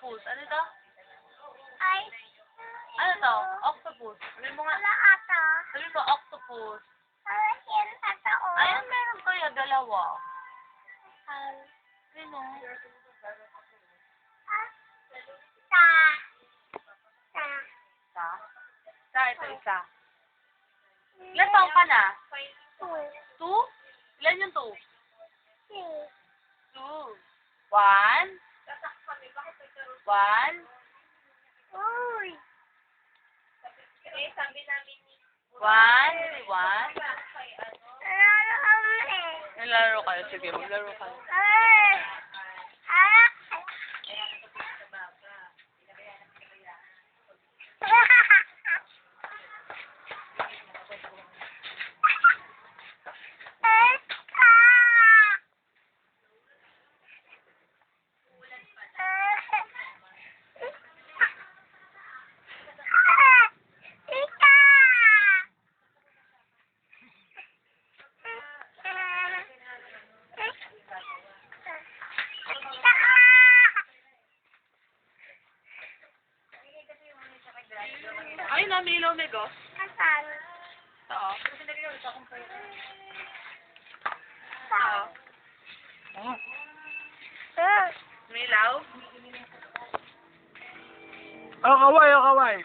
octopus. Ano to? Ay. Ano to? Octopus. Sabi mo nga. Wala ata. Sabi mo octopus. Yan, totoo. Ayun, meron kayo. Dalawa. Ah. Sino? Ta. Sa, ito isa. Ilan taong ka na? 2? Ilan yung 2? 2. 1? 1? Uy. 1? 1? Lalo kami. Nalaro kayo. Sige, maglaro kayo. Ay. Anak. Ay, namilaw may go. Asan? Oo. Saan? Oo. Ah. Milaw? Oh, kaway, oh, kaway.